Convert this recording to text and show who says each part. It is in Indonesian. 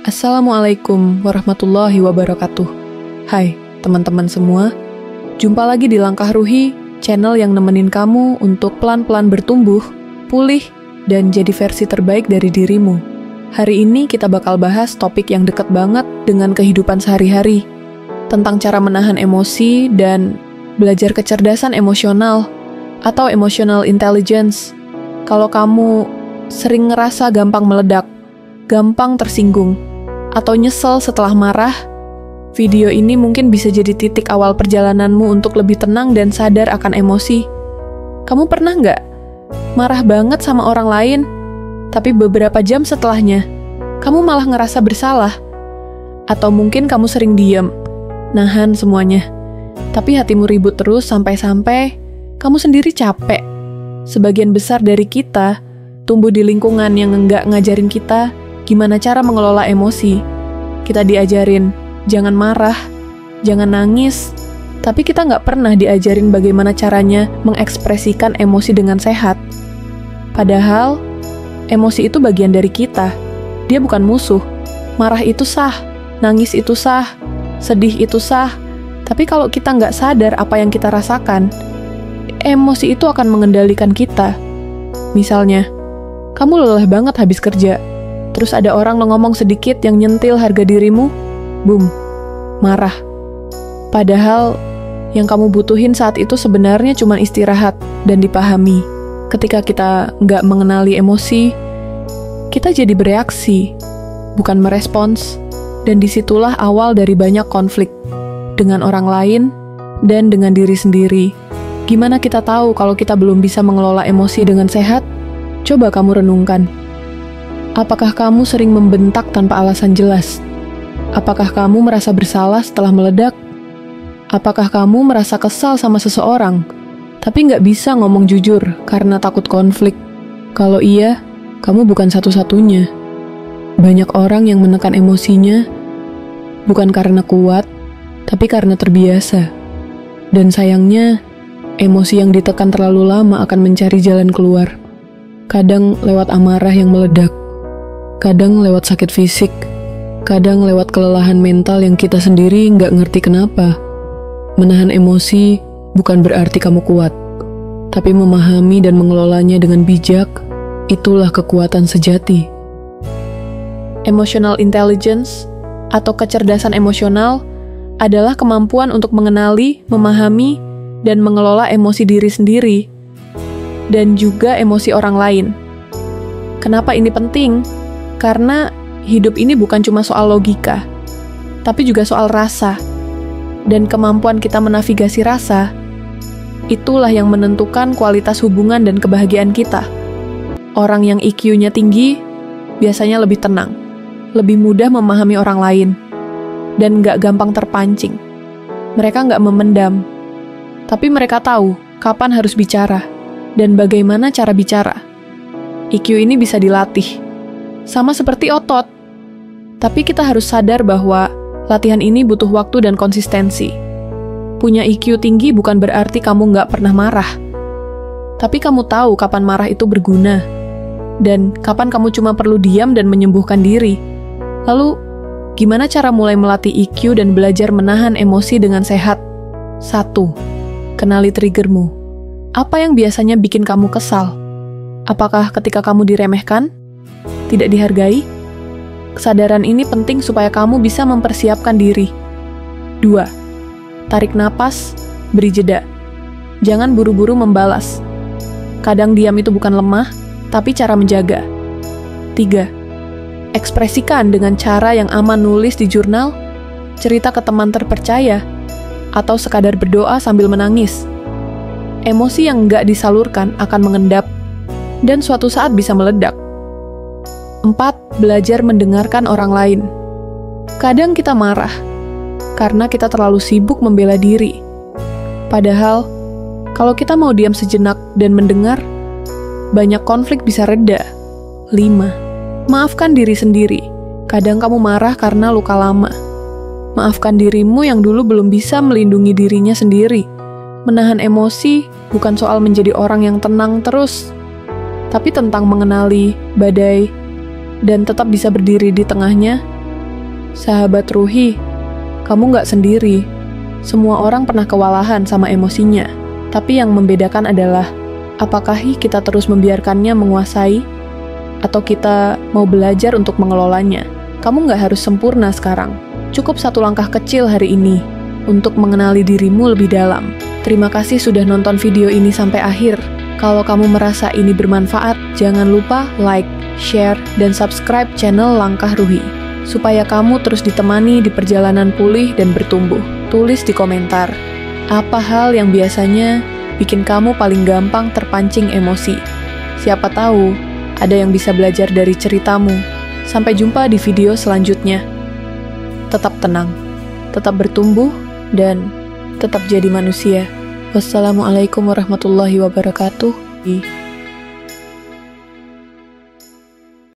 Speaker 1: Assalamualaikum warahmatullahi wabarakatuh. Hai teman-teman semua, jumpa lagi di Langkah Ruhi, channel yang nemenin kamu untuk pelan-pelan bertumbuh, pulih, dan jadi versi terbaik dari dirimu. Hari ini kita bakal bahas topik yang deket banget dengan kehidupan sehari-hari, tentang cara menahan emosi dan belajar kecerdasan emosional atau emotional intelligence. Kalau kamu sering ngerasa gampang meledak, gampang tersinggung, atau nyesel setelah marah, video ini mungkin bisa jadi titik awal perjalananmu untuk lebih tenang dan sadar akan emosi. Kamu pernah nggak marah banget sama orang lain, tapi beberapa jam setelahnya, kamu malah ngerasa bersalah? Atau mungkin kamu sering diem, nahan semuanya, tapi hatimu ribut terus sampai-sampai kamu sendiri capek. Sebagian besar dari kita tumbuh di lingkungan yang nggak ngajarin kita gimana cara mengelola emosi. Kita diajarin, jangan marah, jangan nangis, tapi kita nggak pernah diajarin bagaimana caranya mengekspresikan emosi dengan sehat. Padahal, emosi itu bagian dari kita. Dia bukan musuh. Marah itu sah, nangis itu sah, sedih itu sah. Tapi kalau kita nggak sadar apa yang kita rasakan, emosi itu akan mengendalikan kita. Misalnya, kamu lelah banget habis kerja, terus ada orang ngomong sedikit yang nyentil harga dirimu, boom, marah. Padahal yang kamu butuhin saat itu sebenarnya cuma istirahat dan dipahami. Ketika kita nggak mengenali emosi, kita jadi bereaksi, bukan merespons. Dan disitulah awal dari banyak konflik dengan orang lain dan dengan diri sendiri. Gimana kita tahu kalau kita belum bisa mengelola emosi dengan sehat? Coba kamu renungkan. Apakah kamu sering membentak tanpa alasan jelas? Apakah kamu merasa bersalah setelah meledak? Apakah kamu merasa kesal sama seseorang, tapi nggak bisa ngomong jujur karena takut konflik? Kalau iya, kamu bukan satu-satunya. Banyak orang yang menekan emosinya, bukan karena kuat, tapi karena terbiasa. Dan sayangnya, emosi yang ditekan terlalu lama akan mencari jalan keluar. Kadang lewat amarah yang meledak, kadang lewat sakit fisik, kadang lewat kelelahan mental yang kita sendiri nggak ngerti kenapa. Menahan emosi bukan berarti kamu kuat, tapi memahami dan mengelolanya dengan bijak, itulah kekuatan sejati. Emotional intelligence atau kecerdasan emosional adalah kemampuan untuk mengenali, memahami, dan mengelola emosi diri sendiri, dan juga emosi orang lain. Kenapa ini penting? Karena hidup ini bukan cuma soal logika, tapi juga soal rasa. Dan kemampuan kita menavigasi rasa, itulah yang menentukan kualitas hubungan dan kebahagiaan kita. Orang yang IQ-nya tinggi, biasanya lebih tenang, lebih mudah memahami orang lain, dan nggak gampang terpancing. Mereka nggak memendam, tapi mereka tahu kapan harus bicara, dan bagaimana cara bicara. IQ ini bisa dilatih, sama seperti otot. Tapi kita harus sadar bahwa latihan ini butuh waktu dan konsistensi. Punya IQ tinggi bukan berarti kamu nggak pernah marah. Tapi kamu tahu kapan marah itu berguna, dan kapan kamu cuma perlu diam dan menyembuhkan diri. Lalu, gimana cara mulai melatih IQ dan belajar menahan emosi dengan sehat? 1. Kenali triggermu. Apa yang biasanya bikin kamu kesal? Apakah ketika kamu diremehkan? Tidak dihargai? Kesadaran ini penting supaya kamu bisa mempersiapkan diri. 2. Tarik napas, beri jeda. Jangan buru-buru membalas. Kadang diam itu bukan lemah, tapi cara menjaga. 3. Ekspresikan dengan cara yang aman, nulis di jurnal, cerita ke teman terpercaya, atau sekadar berdoa sambil menangis. Emosi yang nggak disalurkan akan mengendap, dan suatu saat bisa meledak. 4. Belajar mendengarkan orang lain. Kadang kita marah, karena kita terlalu sibuk membela diri. Padahal, kalau kita mau diam sejenak dan mendengar, banyak konflik bisa reda. 5. Maafkan diri sendiri. Kadang kamu marah karena luka lama. Maafkan dirimu yang dulu belum bisa melindungi dirinya sendiri. Menahan emosi bukan soal menjadi orang yang tenang terus, tapi tentang mengenali badai dan tetap bisa berdiri di tengahnya Sahabat Ruhi, kamu nggak sendiri. Semua orang pernah kewalahan sama emosinya. Tapi yang membedakan adalah, apakah kita terus membiarkannya menguasai, atau kita mau belajar untuk mengelolanya. Kamu nggak harus sempurna sekarang. Cukup satu langkah kecil hari ini untuk mengenali dirimu lebih dalam. Terima kasih sudah nonton video ini sampai akhir. Kalau kamu merasa ini bermanfaat, jangan lupa like, share, dan subscribe channel Langkah Ruhi, supaya kamu terus ditemani di perjalanan pulih dan bertumbuh. Tulis di komentar, apa hal yang biasanya bikin kamu paling gampang terpancing emosi. Siapa tahu, ada yang bisa belajar dari ceritamu. Sampai jumpa di video selanjutnya. Tetap tenang, tetap bertumbuh, dan tetap jadi manusia. Wassalamualaikum warahmatullahi wabarakatuh.